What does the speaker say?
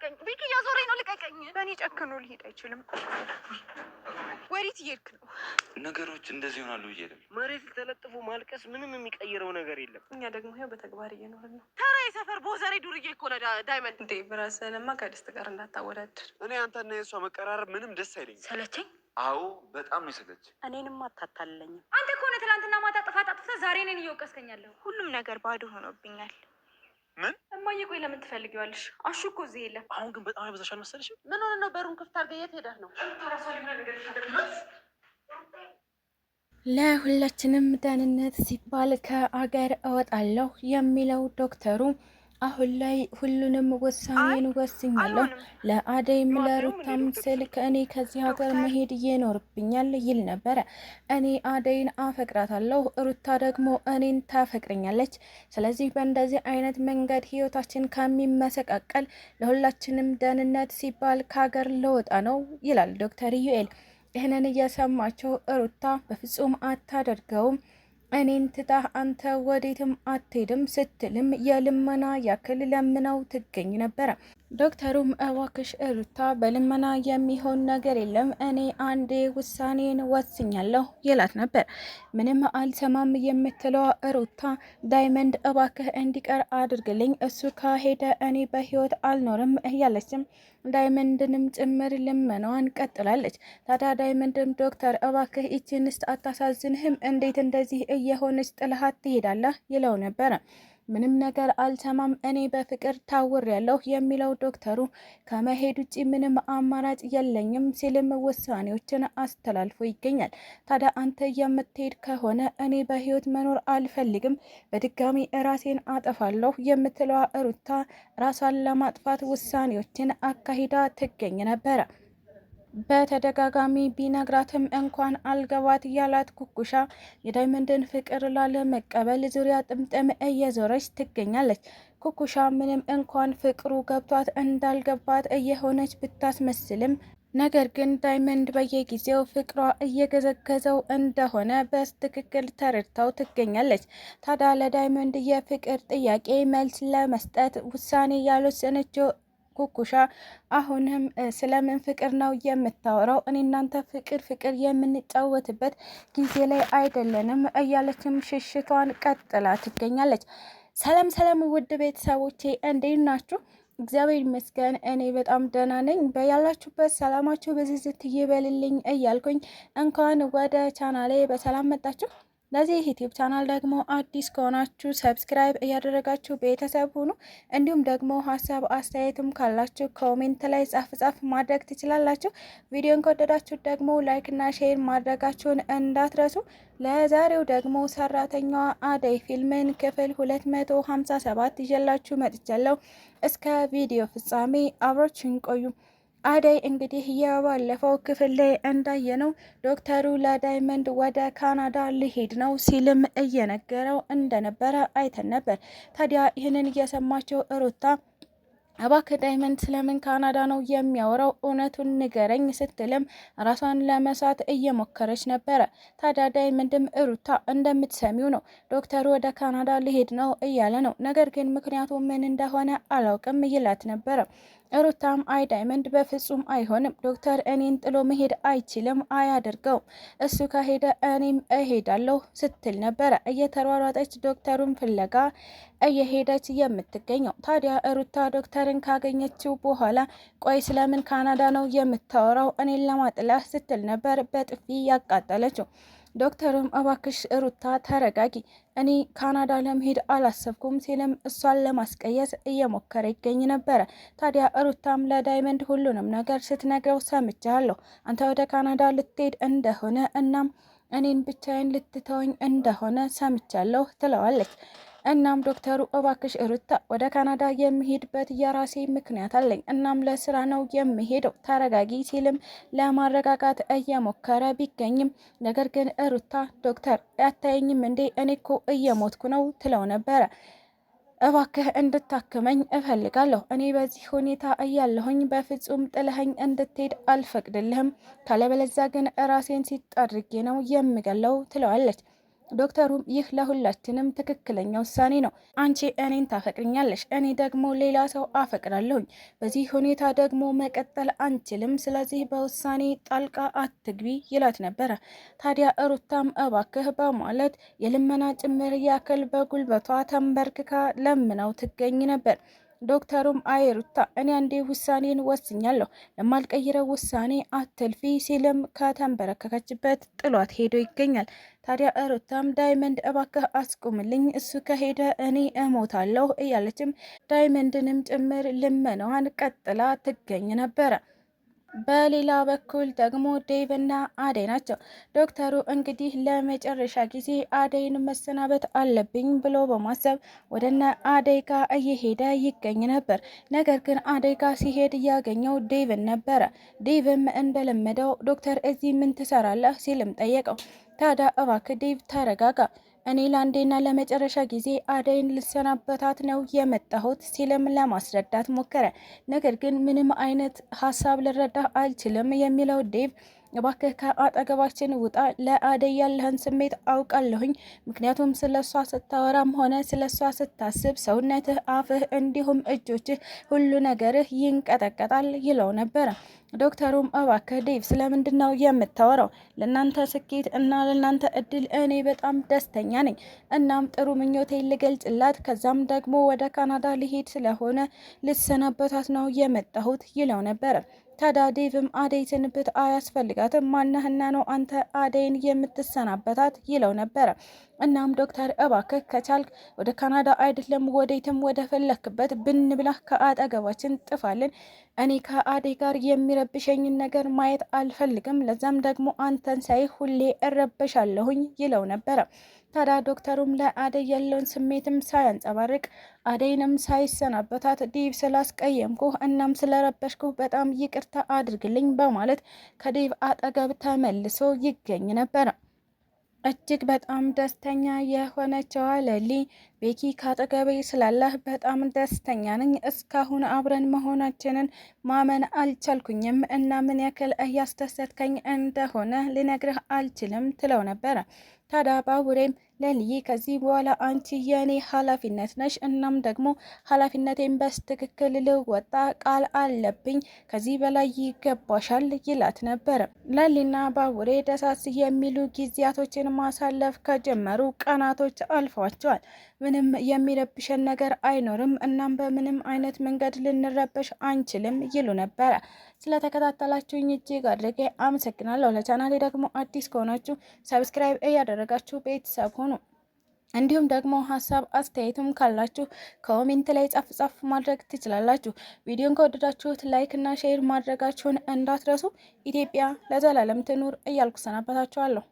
ልቀቀኝ ቢኪ፣ እያዞረኝ ነው ልቀቀኝ። በእኔ ጨክኖ ሊሄድ አይችልም። ወዴት እየሄድክ ነው? ነገሮች እንደዚህ ይሆናሉ ብዬ አይደለም። መሬት ተለጥፎ ማልቀስ ምንም የሚቀይረው ነገር የለም። እኛ ደግሞ ይኸው በተግባር እየኖርን ነው። ተራ የሰፈር ቦዘሬ ዱርዬ እኮ ነው ዳይመንድ። እንዴ ብራስህንማ ከደስት ጋር እንዳታወዳድር። እኔ አንተና የእሷ መቀራረብ ምንም ደስ አይለኝም። ሰለቸኝ። አዎ በጣም ነው የሰለቸኝ። እኔንም አታታለኝም። አንተ እኮ ነው ትናንትና ማታ ጥፋት አጥፍተህ ዛሬ እኔን እየወቀስከኛለሁ። ሁሉም ነገር ባዶ ሆኖብኛል። ምን እማዬ? ቆይ ለምን ትፈልጊዋለሽ? አሹ እኮ እዚህ የለም። አሁን ግን በጣም ያበዛሽ አልመሰለሽም? ምን ሆነ ነው? በሩን ክፍት አድርገህ የት ሄደህ ነው? ለሁላችንም ደህንነት ሲባል ከአገር እወጣለሁ የሚለው ዶክተሩ አሁን ላይ ሁሉንም ውሳኔን ወስኛለሁ፣ ለአደይም ለሩታም ስል ከእኔ ከዚህ ሀገር መሄድ ይኖርብኛል ይል ነበረ። እኔ አደይን አፈቅራታለሁ፣ ሩታ ደግሞ እኔን ታፈቅረኛለች። ስለዚህ በእንደዚህ አይነት መንገድ ህይወታችን ከሚመሰቃቀል ለሁላችንም ደህንነት ሲባል ከሀገር ልወጣ ነው ይላል ዶክተር ዩኤል። ይህንን እየሰማቸው ሩታ በፍጹም አታደርገውም፣ እኔን ትታህ አንተ ወዴትም አትሄድም ስትልም የልመና ያክል ለምነው ትገኝ ነበረ። ዶክተሩም እባክሽ ሩታ በልመና የሚሆን ነገር የለም፣ እኔ አንዴ ውሳኔን ወስኛለሁ ይላት ነበር። ምንም አልሰማም የምትለው ሩታ ዳይመንድ እባክህ እንዲቀር አድርግልኝ፣ እሱ ከሄደ እኔ በህይወት አልኖርም እያለችም ዳይመንድንም ጭምር ልመናዋን ቀጥላለች። ታዲያ ዳይመንድም ዶክተር እባክህ ይቺንስ አታሳዝንህም? እንዴት እንደዚህ እየሆነች ጥልሃት ትሄዳለህ? ይለው ነበረ። ምንም ነገር አልሰማም፣ እኔ በፍቅር ታውሬያለሁ የሚለው ዶክተሩ ከመሄድ ውጭ ምንም አማራጭ የለኝም ሲልም ውሳኔዎችን አስተላልፎ ይገኛል። ታዲያ አንተ የምትሄድ ከሆነ እኔ በህይወት መኖር አልፈልግም፣ በድጋሚ ራሴን አጠፋለሁ የምትለዋ ሩታ ራሷን ለማጥፋት ውሳኔዎችን አካሂዳ ትገኝ ነበረ። በተደጋጋሚ ቢነግራትም እንኳን አልገባት ያላት ኩኩሻ የዳይመንድን ፍቅር ላለመቀበል ዙሪያ ጥምጥም እየዞረች ትገኛለች። ኩኩሻ ምንም እንኳን ፍቅሩ ገብቷት እንዳልገባት እየሆነች ብታስመስልም ነገር ግን ዳይመንድ በየጊዜው ፍቅሯ እየገዘገዘው እንደሆነ በትክክል ተረድታው ትገኛለች። ታዲያ ለዳይመንድ የፍቅር ጥያቄ መልስ ለመስጠት ውሳኔ ያልወሰነችው ኩኩሻ አሁንም ስለምን ፍቅር ነው የምታወራው? እኔ እናንተ ፍቅር የምንጫወትበት ጊዜ ላይ አይደለንም እያለችም ሽሽቷን ቀጥላ ትገኛለች። ሰላም ውድ ቤተሰቦቼ እንዴት ናችሁ? እግዚአብሔር ይመስገን እኔ በጣም ደህና ነኝ። በያላችሁበት ሰላማችሁ በዝዝት ይበልልኝ እያልኩኝ እንኳን ወደ ቻናሌ በሰላም መጣችሁ። ለዚህ ዩቲዩብ ቻናል ደግሞ አዲስ ከሆናችሁ ሰብስክራይብ እያደረጋችሁ ቤተሰብ ሁኑ። እንዲሁም ደግሞ ሀሳብ አስተያየትም ካላችሁ ኮሜንት ላይ ጻፍ ማድረግ ትችላላችሁ። ቪዲዮን ከወደዳችሁ ደግሞ ላይክ እና ሼር ማድረጋችሁን እንዳትረሱ። ለዛሬው ደግሞ ሰራተኛዋ አደይ ፊልምን ክፍል 257 ይዤላችሁ መጥቻለሁ። እስከ ቪዲዮ ፍጻሜ አብራችሁን ቆዩ። አደይ እንግዲህ የባለፈው ክፍል ላይ እንዳየነው ዶክተሩ ለዳይመንድ ወደ ካናዳ ሊሄድ ነው ሲልም እየነገረው እንደነበረ አይተን ነበር። ታዲያ ይህንን እየሰማቸው ሩታ እባክህ ዳይመንድ ስለምን ካናዳ ነው የሚያወራው? እውነቱን ንገረኝ ስትልም ራሷን ለመሳት እየሞከረች ነበረ። ታዲያ ዳይመንድም ሩታ እንደምትሰሚው ነው ዶክተሩ ወደ ካናዳ ሊሄድ ነው እያለ ነው፣ ነገር ግን ምክንያቱ ምን እንደሆነ አላውቅም ይላት ነበረ። ሩታም አይ ዳይመንድ በፍጹም አይሆንም፣ ዶክተር እኔን ጥሎ መሄድ አይችልም፣ አያደርገውም፣ እሱ ከሄደ እኔም እሄዳለሁ ስትል ነበረ እየተሯሯጠች ዶክተሩን ፍለጋ እየሄደች የምትገኘው። ታዲያ ሩታ ዶክተርን ካገኘችው በኋላ ቆይ ስለምን ካናዳ ነው የምታወራው? እኔን ለማጥላት ስትል ነበር በጥፊ ያቃጠለችው። ዶክተሩም እባክሽ ሩታ ተረጋጊ፣ እኔ ካናዳ ለመሄድ አላሰብኩም ሲልም እሷን ለማስቀየስ እየሞከረ ይገኝ ነበረ። ታዲያ ሩታም ለዳይመንድ ሁሉንም ነገር ስትነግረው ሰምቻለሁ፣ አንተ ወደ ካናዳ ልትሄድ እንደሆነ እናም እኔን ብቻዬን ልትተወኝ እንደሆነ ሰምቻለሁ ትለዋለች። እናም ዶክተሩ እባክሽ ሩታ ወደ ካናዳ የሚሄድበት የራሴ ምክንያት አለኝ፣ እናም ለስራ ነው የሚሄደው ተረጋጊ ሲልም ለማረጋጋት እየሞከረ ቢገኝም ነገር ግን ሩታ ዶክተር አታየኝም እንዴ እኔ እኮ እየሞትኩ ነው ትለው ነበረ። እባክህ እንድታክመኝ እፈልጋለሁ፣ እኔ በዚህ ሁኔታ እያለሁኝ በፍጹም ጥለኸኝ እንድትሄድ አልፈቅድልህም፣ ካለበለዚያ ግን ራሴን ሲጣድርጌ ነው የምገለው ትለዋለች። ዶክተሩም ይህ ለሁላችንም ትክክለኛ ውሳኔ ነው። አንቺ እኔን ታፈቅርኛለሽ፣ እኔ ደግሞ ሌላ ሰው አፈቅራለሁኝ። በዚህ ሁኔታ ደግሞ መቀጠል አንችልም። ስለዚህ በውሳኔ ጣልቃ አትግቢ ይላት ነበረ። ታዲያ ሩታም እባክህ በማለት የልመና ጭምር ያክል በጉልበቷ ተንበርክካ ለምነው ትገኝ ነበር። ዶክተሩም አይ ሩታ እኔ አንዴ ውሳኔን ወስኛለሁ፣ ለማልቀይረው ውሳኔ አትልፊ ሲልም ከተንበረከከችበት ጥሏት ሄዶ ይገኛል። ታዲያ ሩታም ዳይመንድ እባክህ አስቁምልኝ፣ እሱ ከሄደ እኔ እሞታለሁ እያለችም ዳይመንድንም ጭምር ልመናዋን ቀጥላ ትገኝ ነበረ። በሌላ በኩል ደግሞ ዴቭ እና አደይ ናቸው። ዶክተሩ እንግዲህ ለመጨረሻ ጊዜ አደይን መሰናበት አለብኝ ብሎ በማሰብ ወደነ አደይ ጋር እየሄደ ይገኝ ነበር። ነገር ግን አደይ ጋር ሲሄድ እያገኘው ዴቭን ነበረ። ዴቭም እንደለመደው ዶክተር እዚህ ምን ትሰራለህ ሲልም ጠየቀው። ታዲያ እባክህ ዴቭ ተረጋጋ፣ እኔ ለአንዴና ለመጨረሻ ጊዜ አደይን ልሰናበታት ነው የመጣሁት ሲልም ለማስረዳት ሞከረ። ነገር ግን ምንም አይነት ሀሳብ ልረዳ አልችልም የሚለው ዴቭ እባክህ ከአጠገባችን ውጣ፣ ለአደይ ያለህን ስሜት አውቃለሁኝ። ምክንያቱም ስለሷ ስታወራም ሆነ ስለሷ ስታስብ ሰውነትህ፣ አፍህ እንዲሁም እጆችህ ሁሉ ነገርህ ይንቀጠቀጣል ይለው ነበረ። ዶክተሩም እባክህ ዴቭ ስለምንድን ነው የምታወራው? ለእናንተ ስኬት እና ለእናንተ እድል እኔ በጣም ደስተኛ ነኝ። እናም ጥሩ ምኞቴ ልገልጽላት፣ ከዛም ደግሞ ወደ ካናዳ ሊሄድ ስለሆነ ልሰናበታት ነው የመጣሁት ይለው ነበረ። ታዲያ ዴቭም አደይ ስንብት አያስፈልጋትም፣ ማነህና ነው አንተ አደይን የምትሰናበታት ይለው ነበረ። እናም ዶክተር እባክህ ከቻልክ ወደ ካናዳ አይደለም ወዴትም ወደ ፈለክበት ብንብላህ ከአጠገባችን ጥፋልን። እኔ ከአደይ ጋር የሚረብሸኝን ነገር ማየት አልፈልግም። ለዛም ደግሞ አንተን ሳይ ሁሌ እረበሻለሁኝ ይለው ነበረ። ታዲያ ዶክተሩም ለአደይ ያለውን ስሜትም ሳያንጸባርቅ አደይንም ሳይሰናበታት ዴቭ ስላስቀየምኩህ እናም ስለረበሽኩህ በጣም ይቅርታ አድርግልኝ በማለት ከዴቭ አጠገብ ተመልሶ ይገኝ ነበር። እጅግ በጣም ደስተኛ የሆነችዋ ለሊ ቤኪ ካጠገቤ ስላለህ በጣም ደስተኛ ነኝ። እስካሁን አብረን መሆናችንን ማመን አልቻልኩኝም እና ምን ያክል እያስደሰትከኝ እንደሆነ ልነግርህ አልችልም ትለው ነበረ። ታዲያ ባቡሬም ለልዬ ከዚህ በኋላ አንቺ የኔ ኃላፊነት ነሽ፣ እናም ደግሞ ኃላፊነቴን በስትክክል ልወጣ ቃል አለብኝ፣ ከዚህ በላይ ይገባሻል ይላት ነበር። ለሊና ባቡሬ ደሳስ የሚሉ ጊዜያቶችን ማሳለፍ ከጀመሩ ቀናቶች አልፏቸዋል። ምንም የሚረብሸን ነገር አይኖርም፣ እናም በምንም አይነት መንገድ ልንረበሽ አንችልም ይሉ ነበረ። ስለተከታተላችሁኝ እጅግ አድርጌ አመሰግናለሁ። ለቻናሌ ደግሞ አዲስ ከሆናችሁ ሰብስክራይብ እያደረጋችሁ ቤተሰብ ሁኑ። እንዲሁም ደግሞ ሀሳብ አስተያየትም ካላችሁ ኮሜንት ላይ ጻፍ ማድረግ ትችላላችሁ። ቪዲዮን ከወደዳችሁት ላይክ እና ሼር ማድረጋችሁን እንዳትረሱ። ኢትዮጵያ ለዘላለም ትኑር እያልኩ ሰናበታችኋለሁ።